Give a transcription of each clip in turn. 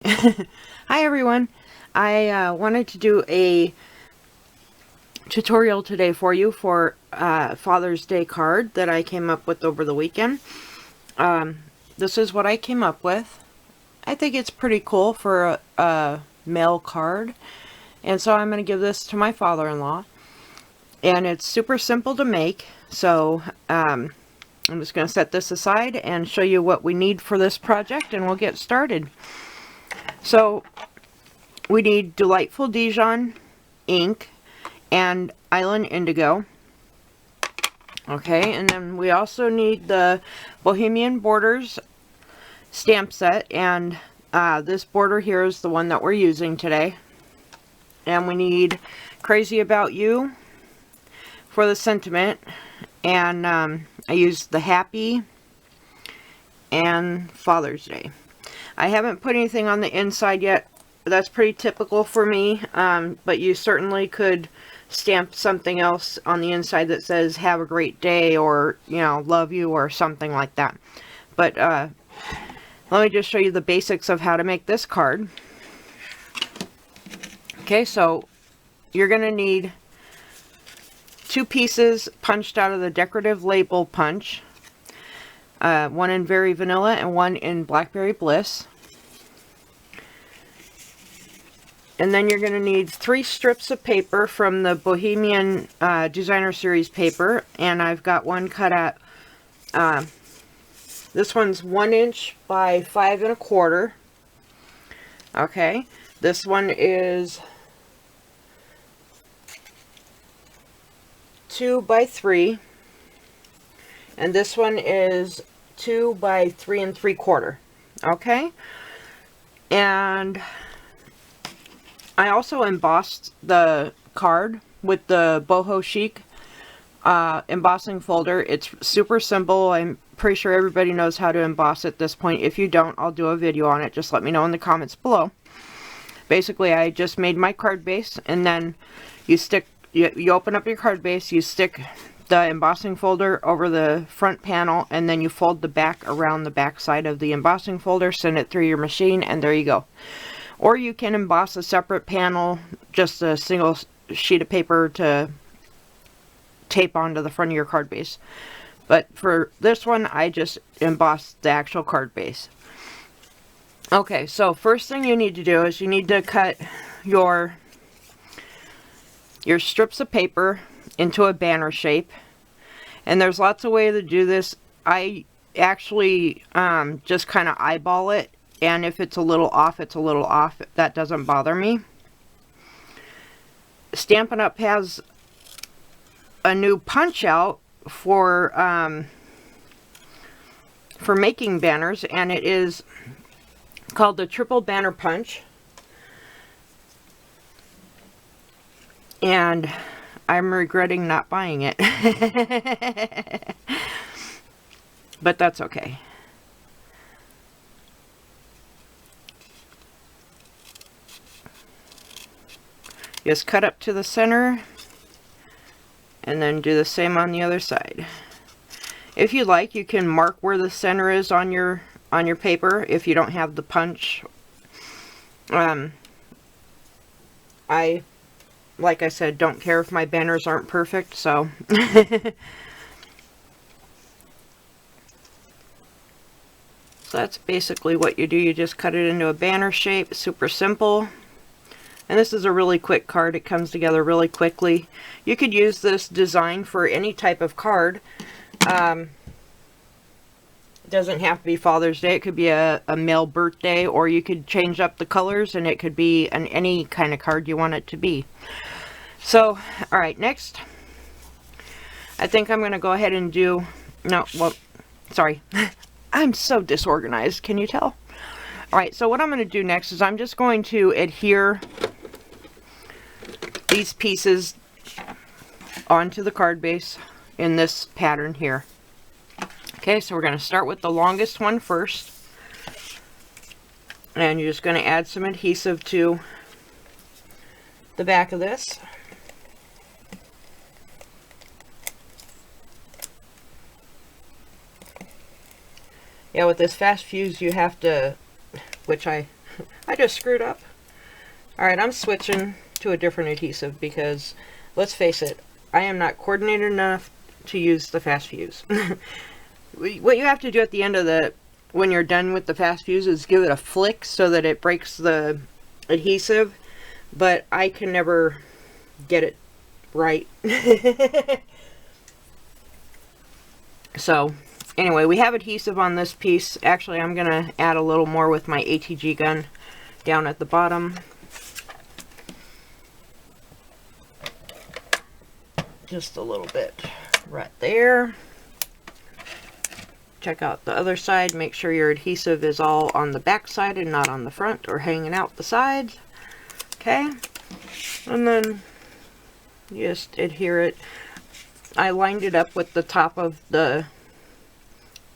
Hi everyone. I wanted to do a tutorial today for you for Father's Day card that I came up with over the weekend. This is what I came up with. I think it's pretty cool for a mail card, and so I'm going to give this to my father-in-law. And it's super simple to make, so I'm just going to set this aside and show you what we need for this project, and we'll get started. So we need Delightful Dijon ink and Island Indigo. Okay, and then we also need the Bohemian Borders stamp set, and this border here is the one that we're using today. And we need Crazy About You for the sentiment, and I used the Happy and Father's Day. I haven't put anything on the inside yet. That's pretty typical for me, but you certainly could stamp something else on the inside that says have a great day, or, you know, love you, or something like that. But let me just show you the basics of how to make this card. Okay, so you're going to need 2 pieces punched out of the decorative label punch. One in Very Vanilla and one in Blackberry Bliss. And then you're going to need 3 strips of paper from the Bohemian Designer Series paper. And I've got one cut at, this one's 1 inch by 5 1/4. Okay, this one is 2 by 3. And this one is 2 by 3 3/4. Okay, and I also embossed the card with the Boho Chic embossing folder. It's super simple. I'm pretty sure everybody knows how to emboss at this point. If you don't, I'll do a video on it. Just let me know in the comments below. Basically, I just made my card base, and then you stick, you open up your card base, you stick the embossing folder over the front panel, and then you fold the back around the back side of the embossing folder, send it through your machine, and there you go. Or you can emboss a separate panel, just a single sheet of paper to tape onto the front of your card base. But for this one, I just embossed the actual card base. Okay, so first thing you need to do is you need to cut your strips of paper into a banner shape. And there's lots of ways to do this. I actually just kind of eyeball it, and if it's a little off, it's a little off. That doesn't bother me. Stampin' Up! Has a new punch out for making banners, and it is called the Triple Banner Punch. And I'm regretting not buying it. But that's okay. Just cut up to the center, and then do the same on the other side. If you like, you can mark where the center is on your paper if you don't have the punch. Like I said, don't care if my banners aren't perfect, so. So that's basically what you do. You just cut it into a banner shape. Super simple. And this is a really quick card. It comes together really quickly. You could use this design for any type of card. It doesn't have to be Father's Day. It could be a male birthday, or you could change up the colors, and it could be any kind of card you want it to be. So, alright, next, I think I'm going to go ahead and do, no, well, sorry, I'm so disorganized, can you tell? Alright, so what I'm going to do next is I'm just going to adhere these pieces onto the card base in this pattern here. Okay, so we're going to start with the longest one first, and you're just going to add some adhesive to the back of this. Yeah, with this fast fuse you have to, which I I just screwed up. Alright, I'm switching to a different adhesive because, let's face it, I am not coordinated enough to use the fast fuse. What you have to do at the end of the, when you're done with the fast fuse, is give it a flick so that it breaks the adhesive, but I can never get it right. So, anyway, we have adhesive on this piece. Actually, I'm going to add a little more with my ATG gun down at the bottom. Just a little bit right there. Check out the other side. Make sure your adhesive is all on the back side and not on the front or hanging out the sides. Okay. And then just adhere it. I lined it up with the top of the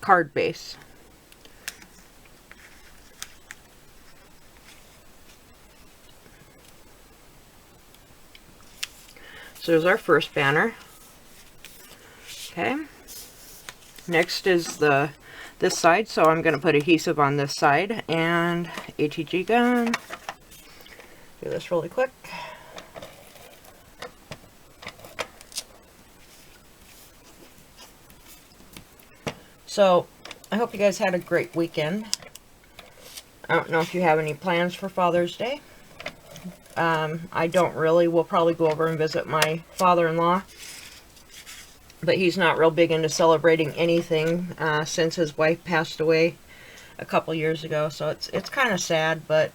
card base. So there's our first banner. Okay. Next is this side, so I'm going to put adhesive on this side and ATG gun. Do this really quick. So, I hope you guys had a great weekend. I don't know if you have any plans for Father's Day. I don't really. We'll probably go over and visit my father-in-law. But he's not real big into celebrating anything since his wife passed away a couple years ago. So it's kind of sad, but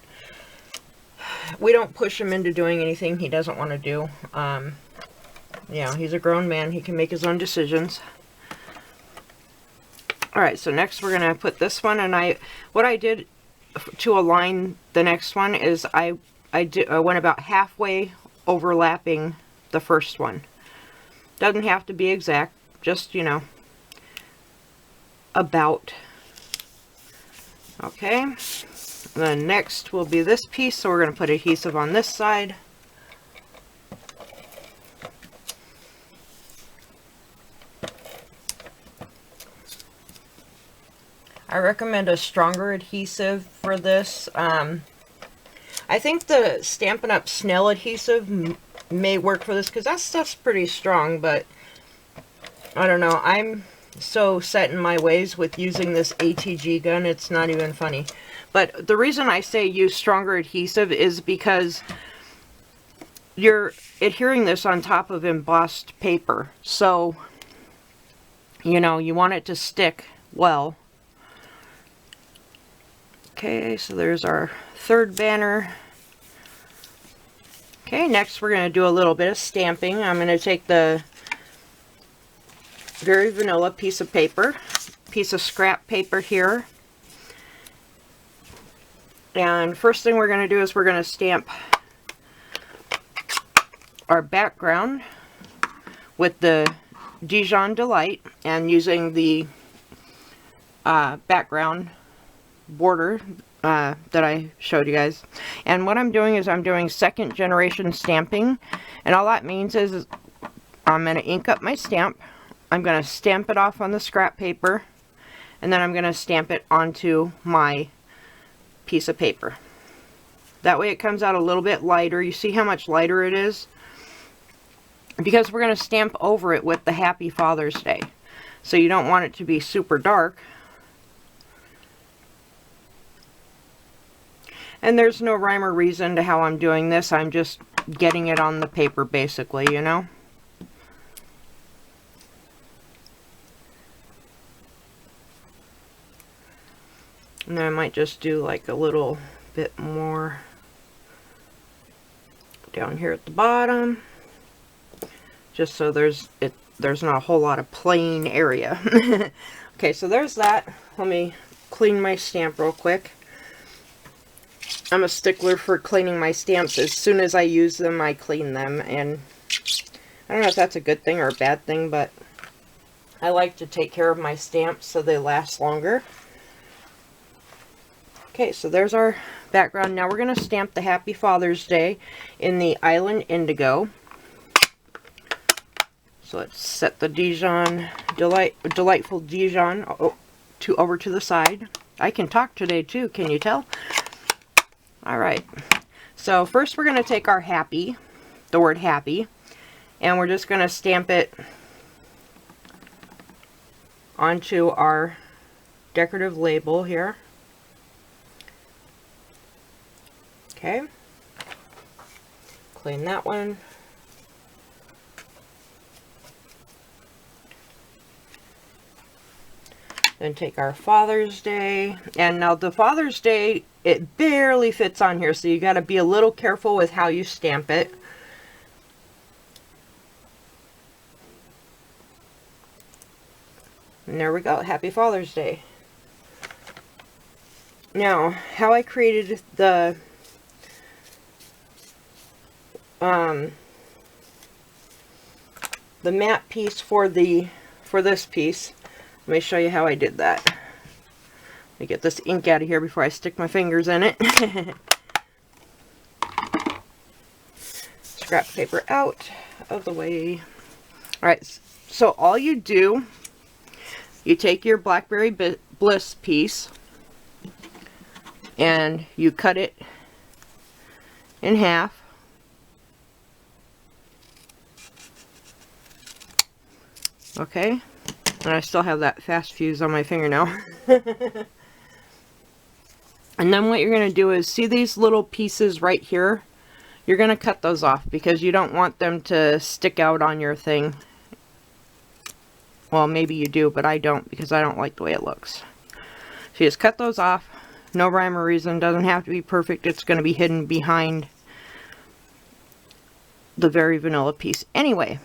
we don't push him into doing anything he doesn't want to do. You know, he's a grown man. He can make his own decisions. Alright, so next we're going to put this one, and what I did to align the next one is I went about halfway overlapping the first one. Doesn't have to be exact, just, you know, about. Okay, and then next will be this piece, so we're going to put adhesive on this side. I recommend a stronger adhesive for this. I think the Stampin' Up! Snail adhesive may work for this, because that stuff's pretty strong, but I don't know. I'm so set in my ways with using this ATG gun, it's not even funny. But the reason I say use stronger adhesive is because you're adhering this on top of embossed paper. So, you know, you want it to stick well. Okay, so there's our third banner. Okay, next we're going to do a little bit of stamping. I'm going to take the very vanilla piece of paper, piece of scrap paper here. And first thing we're going to do is we're going to stamp our background with the Dijon Delight, and using the background border that I showed you guys. And what I'm doing is I'm doing second generation stamping, and all that means is I'm going to ink up my stamp, I'm going to stamp it off on the scrap paper, and then I'm going to stamp it onto my piece of paper. That way it comes out a little bit lighter. You see how much lighter it is? Because we're going to stamp over it with the Happy Father's Day. So you don't want it to be super dark. And there's no rhyme or reason to how I'm doing this. I'm just getting it on the paper, basically, you know? And then I might just do like a little bit more down here at the bottom. Just so there's not a whole lot of plain area. Okay, so there's that. Let me clean my stamp real quick. I'm a stickler for cleaning my stamps. As soon as I use them, I clean them. And I don't know if that's a good thing or a bad thing, but I like to take care of my stamps so they last longer. Okay, so there's our background. Now we're going to stamp the Happy Father's Day in the Island Indigo. So let's set the Dijon, Delightful Dijon over to the side. I can talk today too, can you tell? Alright, so first we're going to take our happy, the word happy, and we're just going to stamp it onto our decorative label here. Okay, clean that one. Then take our Father's Day, and now the Father's Day, it barely fits on here, so you got to be a little careful with how you stamp it. And there we go, Happy Father's Day. Now, how I created the matte piece for this piece. Let me show you how I did that. Let me get this ink out of here before I stick my fingers in it. Scrap paper out of the way. Alright, so all you do, you take your Blackberry Bliss piece and you cut it in half. Okay, and I still have that fast fuse on my finger now. And then what you're going to do is, see these little pieces right here? You're going to cut those off because you don't want them to stick out on your thing. Well, maybe you do, but I don't, because I don't like the way it looks. So you just cut those off. No rhyme or reason. Doesn't have to be perfect. It's going to be hidden behind the very vanilla piece. Anyway,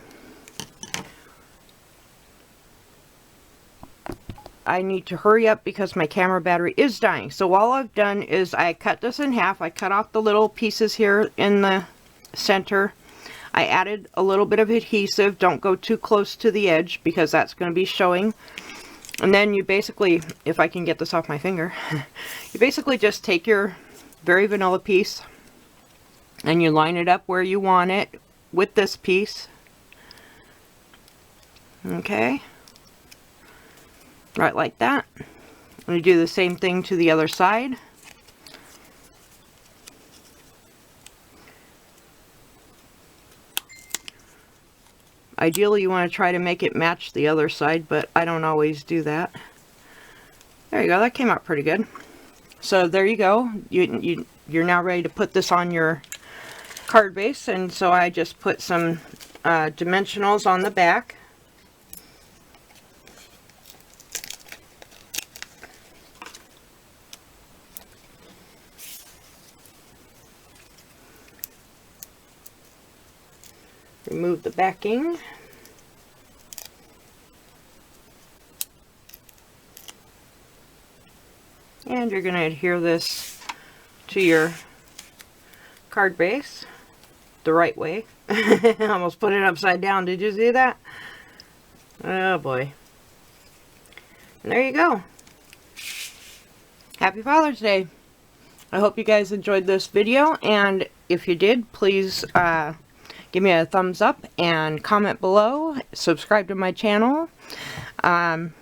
I need to hurry up because my camera battery is dying. So all I've done is I cut this in half. I cut off the little pieces here in the center. I added a little bit of adhesive. Don't go too close to the edge because that's going to be showing. And then you basically, if I can get this off my finger, you basically just take your very vanilla piece and you line it up where you want it with this piece. Okay. Right like that. I'm going to do the same thing to the other side. Ideally, you want to try to make it match the other side, but I don't always do that. There you go. That came out pretty good. So there you go. You're now ready to put this on your card base, and so I just put some dimensionals on the back. Remove the backing. And you're going to adhere this to your card base the right way. I almost put it upside down. Did you see that? Oh boy. And there you go. Happy Father's Day. I hope you guys enjoyed this video, and if you did, please give me a thumbs up and comment below. Subscribe to my channel. I'm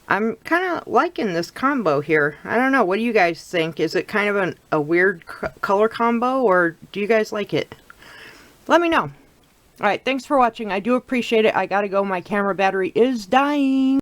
kind of liking this combo here. I don't know. What do you guys think? Is it kind of a weird color combo, or do you guys like it? Let me know. Alright, thanks for watching. I do appreciate it. I gotta go. My camera battery is dying.